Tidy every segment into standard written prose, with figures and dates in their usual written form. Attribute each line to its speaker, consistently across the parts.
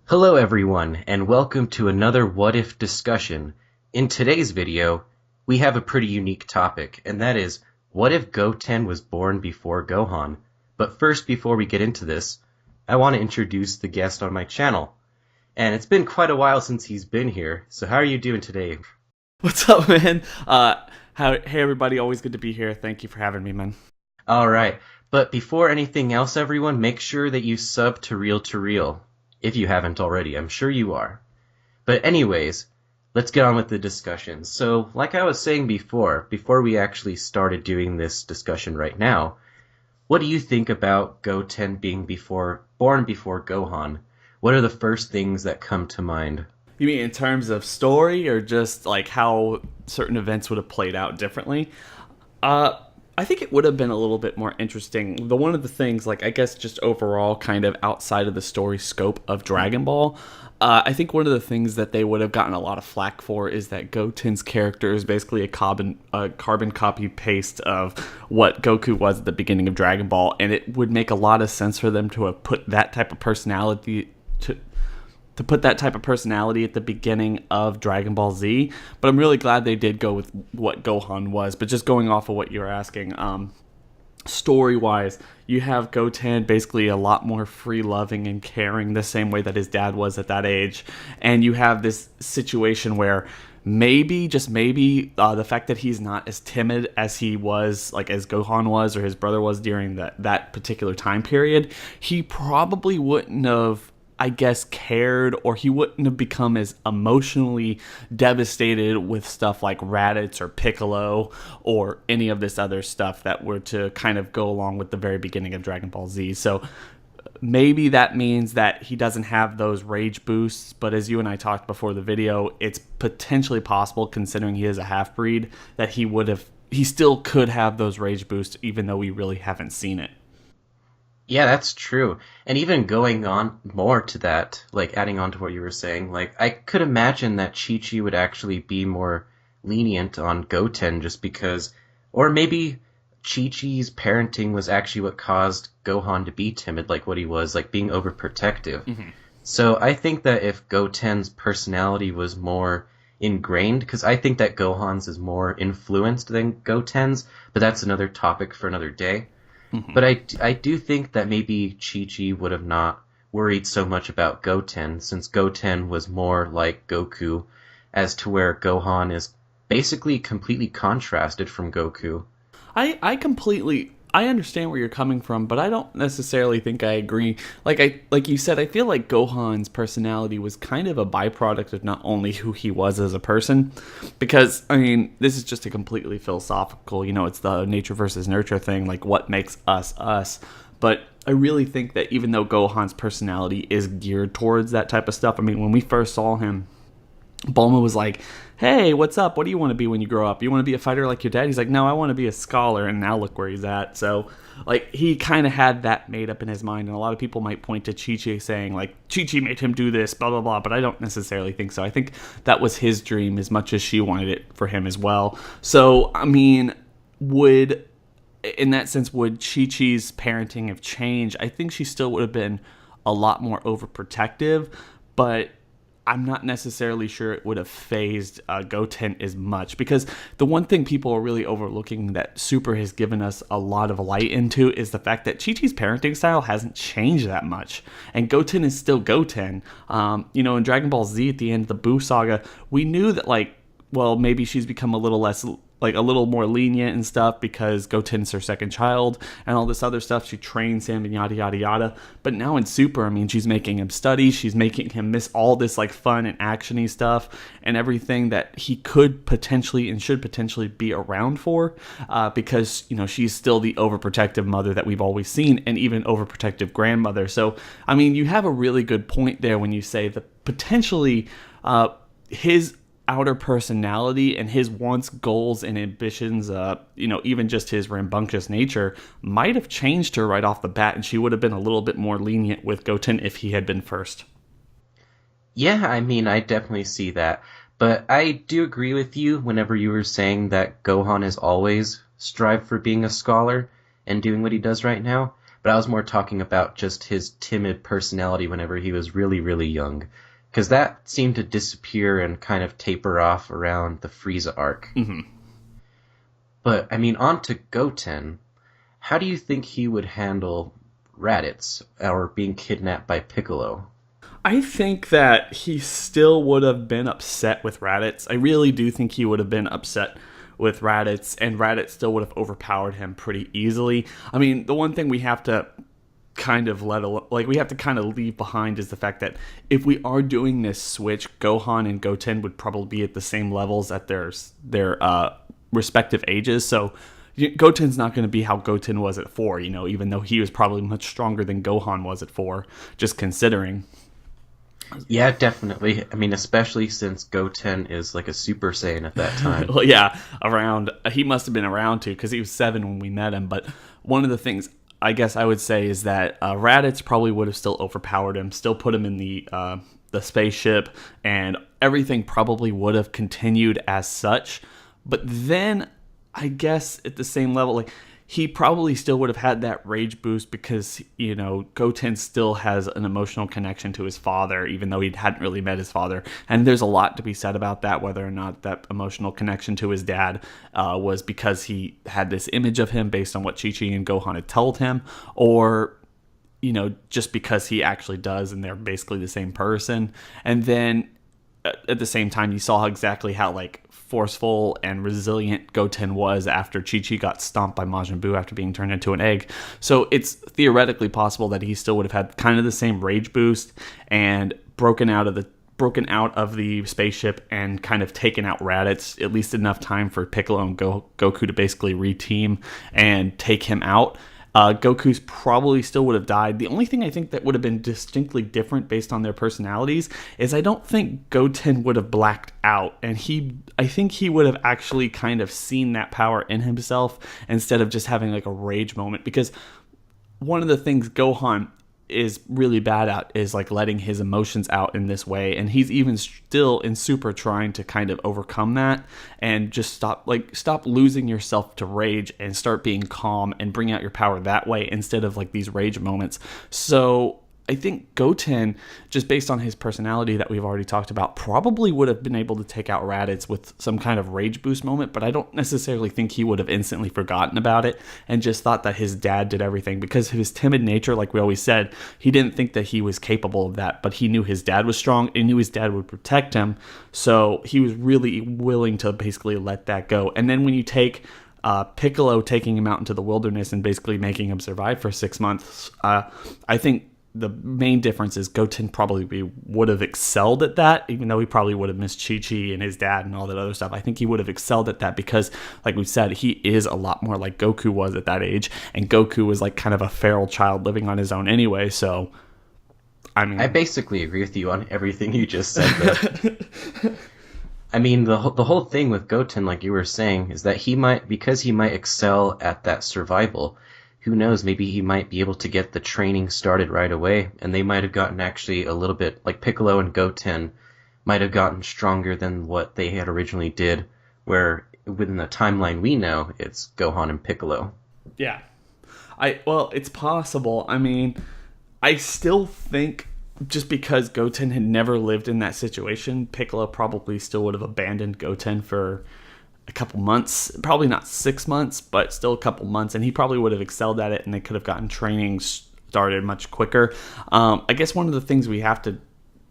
Speaker 1: Hello everyone, and welcome to another What If discussion. In today's video, we have a pretty unique topic, and that is, what if Goten was born before Gohan? But first, before we get into this, I want to introduce the guest on my channel. And it's been quite a while since he's been here, so how are you doing today?
Speaker 2: What's up, man? Hey, everybody. Always good to be here. Thank you for having me, man.
Speaker 1: Alright, but before anything else everyone, make sure that you sub to Real. If you haven't already, I'm sure you are. But anyways, let's get on with the discussion. So, like I was saying before we actually started doing this discussion right now, what do you think about Goten being born before Gohan? What are the first things that come to mind?
Speaker 2: You mean in terms of story or just like how certain events would have played out differently? Uh, I think it would have been a little bit more interesting. One of the things, like I guess just overall kind of outside of the story scope of Dragon Ball, I think one of the things that they would have gotten a lot of flack for is that Goten's character is basically a carbon copy paste of what Goku was at the beginning of Dragon Ball, and it would make a lot of sense for them to have put that type of personality to put that type of personality at the beginning of Dragon Ball Z. But I'm really glad they did go with what Gohan was. But just going off of what you were asking, story-wise, you have Goten basically a lot more free-loving and caring, the same way that his dad was at that age. And you have this situation where maybe, just maybe, the fact that he's not as timid as he was, like as Gohan was or his brother was during that particular time period, he probably wouldn't have, I guess, cared, or he wouldn't have become as emotionally devastated with stuff like Raditz or Piccolo or any of this other stuff that were to kind of go along with the very beginning of Dragon Ball Z. So maybe that means that he doesn't have those rage boosts, but as you and I talked before the video, it's potentially possible, considering he is a half-breed, that he still could have those rage boosts even though we really haven't seen it.
Speaker 1: Yeah, that's true. And even going on more to that, like adding on to what you were saying, like I could imagine that Chi-Chi would actually be more lenient on Goten just because, or maybe Chi-Chi's parenting was actually what caused Gohan to be timid like what he was, like being overprotective. So I think that if Goten's personality was more ingrained, because I think that Gohan's is more influenced than Goten's, but that's another topic for another day. But I do think that maybe Chi-Chi would have not worried so much about Goten, since Goten was more like Goku, as to where Gohan is basically completely contrasted from Goku.
Speaker 2: I understand where you're coming from, but I don't necessarily think I agree. Like you said, I feel like Gohan's personality was kind of a byproduct of not only who he was as a person, because I mean, this is just a completely philosophical, it's the nature versus nurture thing, like what makes us us. But I really think that even though Gohan's personality is geared towards that type of stuff, I mean, when we first saw him, Bulma was like, "Hey, what's up? What do you want to be when you grow up? You want to be a fighter like your dad?" He's like, "No, I want to be a scholar." And now look where he's at. So, like, he kind of had that made up in his mind. And a lot of people might point to Chi-Chi saying, like, Chi-Chi made him do this, blah, blah, blah. But I don't necessarily think so. I think that was his dream as much as she wanted it for him as well. So, I mean, in that sense, would Chi-Chi's parenting have changed? I think she still would have been a lot more overprotective, but I'm not necessarily sure it would have phased Goten as much, because the one thing people are really overlooking that Super has given us a lot of light into is the fact that Chi-Chi's parenting style hasn't changed that much, and Goten is still Goten. In Dragon Ball Z at the end of the Buu saga, we knew that, like, well, maybe she's become a little less, like a little more lenient and stuff because Goten's her second child and all this other stuff. She trains him and yada yada yada. But now in Super, I mean, she's making him study. She's making him miss all this like fun and actiony stuff and everything that he could potentially and should potentially be around for, because she's still the overprotective mother that we've always seen, and even overprotective grandmother. So I mean, you have a really good point there when you say that potentially his outer personality and his wants, goals, and ambitions, even just his rambunctious nature, might have changed her right off the bat, and she would have been a little bit more lenient with Goten if he had been first.
Speaker 1: Yeah, I mean, I definitely see that. But I do agree with you whenever you were saying that Gohan has always strived for being a scholar and doing what he does right now. but I was more talking about just his timid personality whenever he was really, really young. Because that seemed to disappear and kind of taper off around the Frieza arc.
Speaker 2: Hmm.
Speaker 1: But, I mean, on to Goten. How do you think he would handle Raditz, or being kidnapped by Piccolo?
Speaker 2: I think that he still would have been upset with Raditz. I really do think he would have been upset with Raditz, and Raditz still would have overpowered him pretty easily. I mean, the one thing we have to kind of we have to kind of leave behind is the fact that if we are doing this switch, Gohan and Goten would probably be at the same levels at their respective ages. So Goten's not going to be how Goten was at 4, even though he was probably much stronger than Gohan was at 4, just considering.
Speaker 1: Yeah, definitely. I mean, especially since Goten is like a Super Saiyan at that time.
Speaker 2: Well, yeah, he must have been around too, because he was 7 when we met him. But one of the things I guess I would say is that Raditz probably would have still overpowered him, still put him in the spaceship, and everything probably would have continued as such. But then, I guess at the same level, like, he probably still would have had that rage boost because, Goten still has an emotional connection to his father, even though he hadn't really met his father. And there's a lot to be said about that, whether or not that emotional connection to his dad was because he had this image of him based on what Chi-Chi and Gohan had told him, or, just because he actually does and they're basically the same person. And then at the same time, you saw exactly how, like, forceful and resilient Goten was after Chi-Chi got stomped by Majin Buu after being turned into an egg. So it's theoretically possible that he still would have had kind of the same rage boost and broken out of the spaceship and kind of taken out Raditz, at least enough time for Piccolo and Goku to basically reteam and take him out. Goku's probably still would have died. The only thing I think that would have been distinctly different based on their personalities is I don't think Goten would have blacked out, and I think he would have actually kind of seen that power in himself instead of just having like a rage moment, because one of the things Gohan is really bad at is like letting his emotions out in this way, and he's even still in Super trying to kind of overcome that and just stop losing yourself to rage and start being calm and bring out your power that way instead of like these rage moments. So I think Goten, just based on his personality that we've already talked about, probably would have been able to take out Raditz with some kind of rage boost moment, but I don't necessarily think he would have instantly forgotten about it and just thought that his dad did everything. Because of his timid nature, like we always said, he didn't think that he was capable of that, but he knew his dad was strong and knew his dad would protect him, so he was really willing to basically let that go. And then when you take Piccolo taking him out into the wilderness and basically making him survive for 6 months, I think the main difference is Goten probably would have excelled at that, even though he probably would have missed Chi-Chi and his dad and all that other stuff. I think he would have excelled at that because, like we said, he is a lot more like Goku was at that age, and Goku was like kind of a feral child living on his own anyway, so I mean...
Speaker 1: I basically agree with you on everything you just said, though. I mean, the whole thing with Goten, like you were saying, is that he might excel at that survival, who knows, maybe he might be able to get the training started right away, and they might have gotten actually a little bit, like Piccolo and Goten might have gotten stronger than what they had originally did, where within the timeline we know, it's Gohan and Piccolo.
Speaker 2: Yeah. Well, it's possible. I mean, I still think just because Goten had never lived in that situation, Piccolo probably still would have abandoned Goten for a couple months, probably not 6 months, but still a couple months, and he probably would have excelled at it, and they could have gotten training started much quicker. I guess one of the things we have to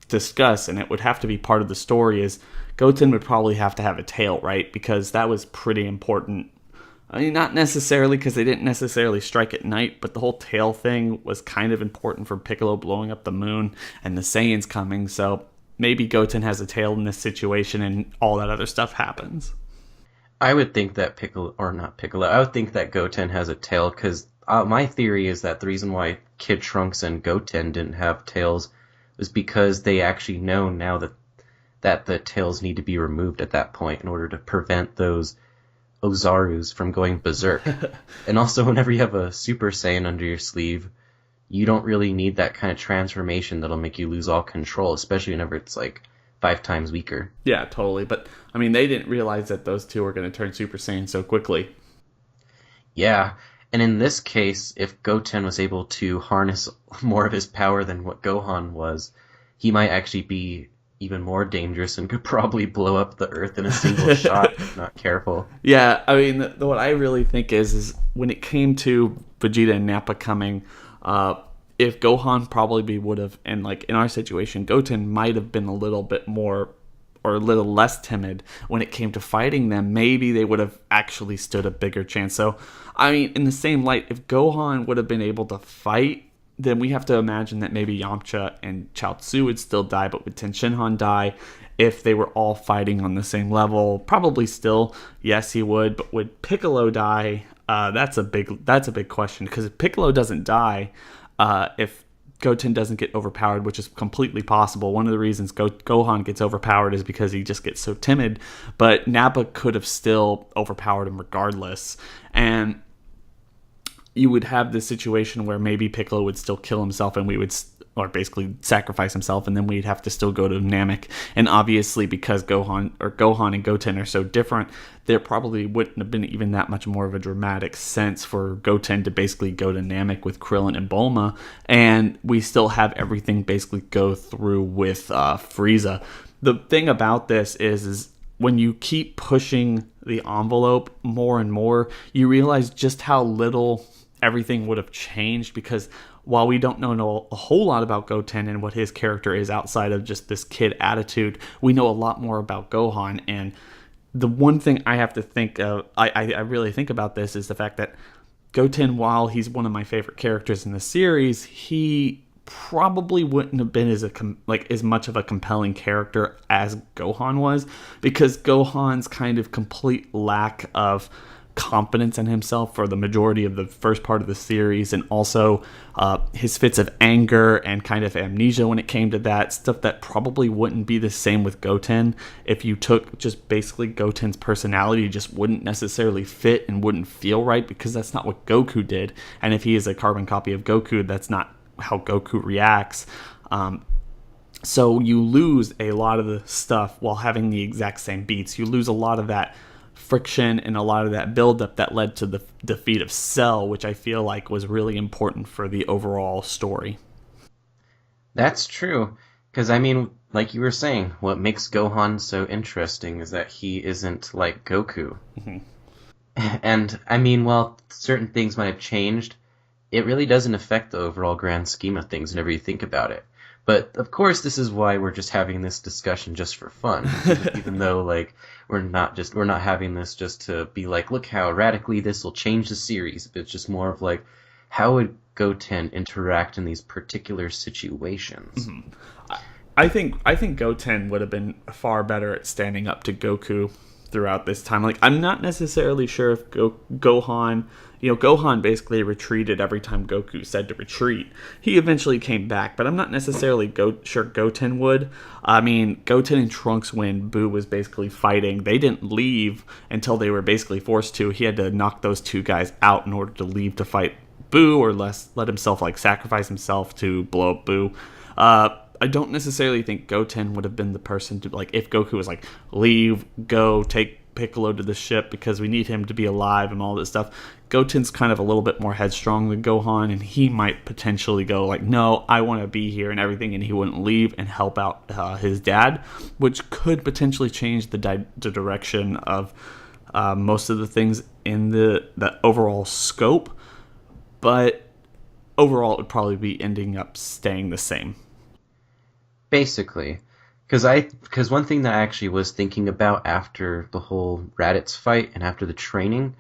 Speaker 2: discuss, and it would have to be part of the story, is Goten would probably have to have a tail, right? Because that was pretty important. I mean, not necessarily because they didn't necessarily strike at night, but the whole tail thing was kind of important for Piccolo blowing up the moon and the Saiyans coming, so maybe Goten has a tail in this situation and all that other stuff happens.
Speaker 1: I would think that I would think that Goten has a tail, because my theory is that the reason why Kid Trunks and Goten didn't have tails was because they actually know now that the tails need to be removed at that point in order to prevent those Ozarus from going berserk. And also, whenever you have a Super Saiyan under your sleeve, you don't really need that kind of transformation that'll make you lose all control, especially whenever it's like 5 times weaker.
Speaker 2: Yeah, totally. But, I mean, they didn't realize that those two were going to turn Super Saiyan so quickly.
Speaker 1: Yeah, And in this case, if Goten was able to harness more of his power than what Gohan was, he might actually be even more dangerous and could probably blow up the Earth in a single shot if not careful.
Speaker 2: Yeah, I mean, what I really think is when it came to Vegeta and Nappa coming, uh, if Gohan probably would have, and like in our situation, Goten might have been a little bit more or a little less timid when it came to fighting them, maybe they would have actually stood a bigger chance. So, I mean, in the same light, if Gohan would have been able to fight, then we have to imagine that maybe Yamcha and Chaozu would still die, but would Tenshinhan die? If they were all fighting on the same level, probably still, yes, he would. But would Piccolo die? That's a big question, because if Piccolo doesn't die, if Goten doesn't get overpowered, which is completely possible. One of the reasons Gohan gets overpowered is because he just gets so timid, but Nappa could have still overpowered him regardless. And you would have this situation where maybe Piccolo would still kill himself, and we would, or basically sacrifice himself, and then we'd have to still go to Namek. And obviously, because Gohan and Goten are so different, there probably wouldn't have been even that much more of a dramatic sense for Goten to basically go to Namek with Krillin and Bulma, and we still have everything basically go through with Frieza. The thing about this is when you keep pushing the envelope more and more, you realize just how little everything would have changed, because while we don't know a whole lot about Goten and what his character is outside of just this kid attitude, we know a lot more about Gohan. And the one thing I have to think of, I really think about this, is the fact that Goten, while he's one of my favorite characters in the series, he probably wouldn't have been as much of a compelling character as Gohan was, because Gohan's kind of complete lack of confidence in himself for the majority of the first part of the series, and also his fits of anger and kind of amnesia when it came to that stuff, that probably wouldn't be the same with Goten. If you took just basically Goten's personality, just wouldn't necessarily fit and wouldn't feel right, because that's not what Goku did. And if he is a carbon copy of Goku, that's not how Goku reacts. So you lose a lot of the stuff while having the exact same beats. You lose a lot of that friction and a lot of that buildup that led to the defeat of Cell, which I feel like was really important for the overall story.
Speaker 1: That's true. Because, I mean, like you were saying, what makes Gohan so interesting is that he isn't like Goku.
Speaker 2: Mm-hmm.
Speaker 1: And, I mean, while certain things might have changed, it really doesn't affect the overall grand scheme of things whenever you think about it. But of course, this is why we're just having this discussion just for fun, even though like we're not having this just to be like, look how radically this will change the series. But it's just more of like, how would Goten interact in these particular situations?
Speaker 2: Mm-hmm. I think Goten would have been far better at standing up to Goku throughout this time. Like, I'm not necessarily sure if Gohan, Gohan basically retreated every time Goku said to retreat. He eventually came back, but I'm not necessarily sure Goten would. I mean, Goten and Trunks, when Boo was basically fighting, they didn't leave until they were basically forced to. He had to knock those two guys out in order to leave to fight Boo, or let himself like sacrifice himself to blow up Boo. I don't necessarily think Goten would have been the person to, like, if Goku was like, leave, go, take Piccolo to the ship because we need him to be alive and all this stuff. Goten's kind of a little bit more headstrong than Gohan, and he might potentially go like, no, I want to be here and everything, and he wouldn't leave and help out his dad, which could potentially change the direction of most of the things in the overall scope, but overall it would probably be ending up staying the same.
Speaker 1: Basically. Because one thing that I actually was thinking about after the whole Raditz fight and after the training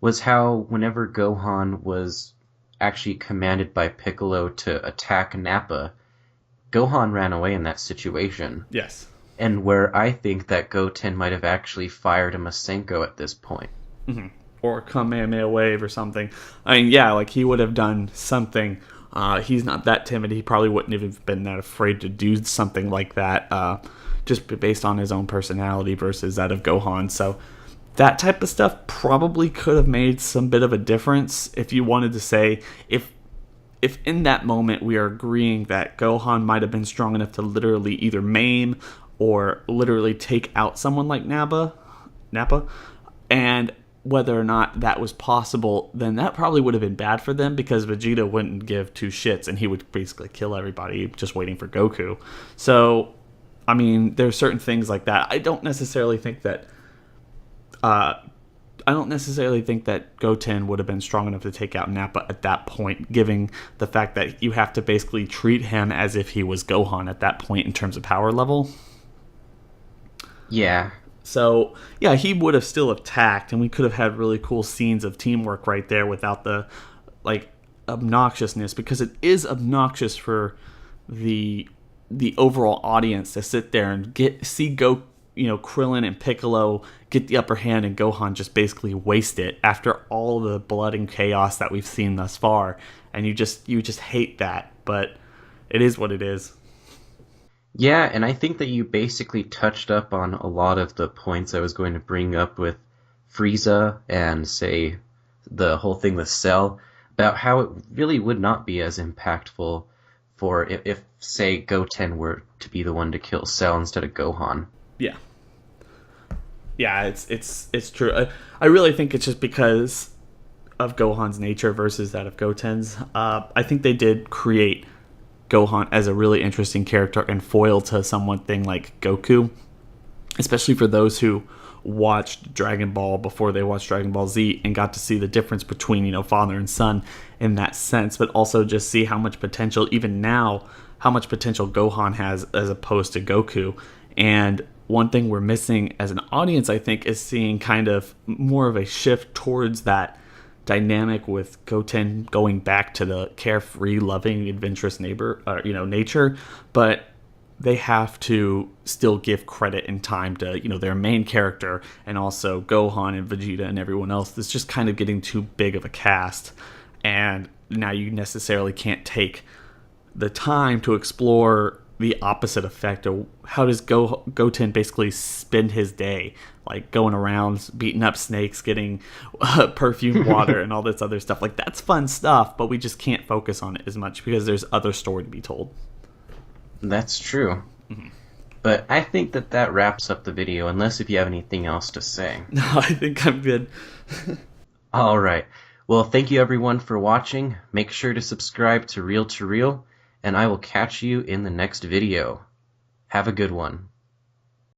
Speaker 1: was how whenever Gohan was actually commanded by Piccolo to attack Nappa, Gohan ran away in that situation.
Speaker 2: Yes.
Speaker 1: And where I think that Goten might have actually fired a Masenko at this point.
Speaker 2: Mm-hmm. Or Kamehameha Wave or something. I mean, yeah, like he would have done something. He's not that timid. He probably wouldn't have been that afraid to do something like that, just based on his own personality versus that of Gohan. So that type of stuff probably could have made some bit of a difference. If you wanted to say, if in that moment we are agreeing that Gohan might have been strong enough to literally either maim or literally take out someone like Nappa, and whether or not that was possible, then that probably would have been bad for them because Vegeta wouldn't give two shits and he would basically kill everybody just waiting for Goku. So, I mean, there's certain things like that. I don't necessarily think that Goten would have been strong enough to take out Nappa at that point, given the fact that you have to basically treat him as if he was Gohan at that point in terms of power level.
Speaker 1: Yeah.
Speaker 2: So, yeah, he would have still attacked, and we could have had really cool scenes of teamwork right there without the, like, obnoxiousness, because it is obnoxious for the overall audience to sit there and see Krillin and Piccolo get the upper hand and Gohan just basically waste it after all the blood and chaos that we've seen thus far, and you just hate that, but it is what it is.
Speaker 1: Yeah, and I think that you basically touched up on a lot of the points I was going to bring up with Frieza and, say, the whole thing with Cell, about how it really would not be as impactful for if say, Goten were to be the one to kill Cell instead of Gohan.
Speaker 2: Yeah. Yeah, it's true. I really think it's just because of Gohan's nature versus that of Goten's. I think they did create Gohan as a really interesting character and foil to something like Goku, especially for those who watched Dragon Ball before they watched Dragon Ball Z and got to see the difference between father and son in that sense, but also just see how much potential even now, how much potential Gohan has as opposed to Goku. And one thing we're missing as an audience, I think, is seeing kind of more of a shift towards that dynamic with Goten going back to the carefree, loving, adventurous nature, but they have to still give credit and time to their main character, and also Gohan and Vegeta and everyone else. It's just kind of getting too big of a cast, and now you necessarily can't take the time to explore the opposite effect of how does Goten basically spend his day, like going around beating up snakes, getting perfume water and all this other stuff. Like, that's fun stuff, but we just can't focus on it as much because there's other story to be told.
Speaker 1: That's true. Mm-hmm. But I think that wraps up the video, unless if you have anything else to say.
Speaker 2: No, I think I'm good.
Speaker 1: All right. Well, thank you everyone for watching. Make sure to subscribe to Real, and I will catch you in the next video. Have a good one.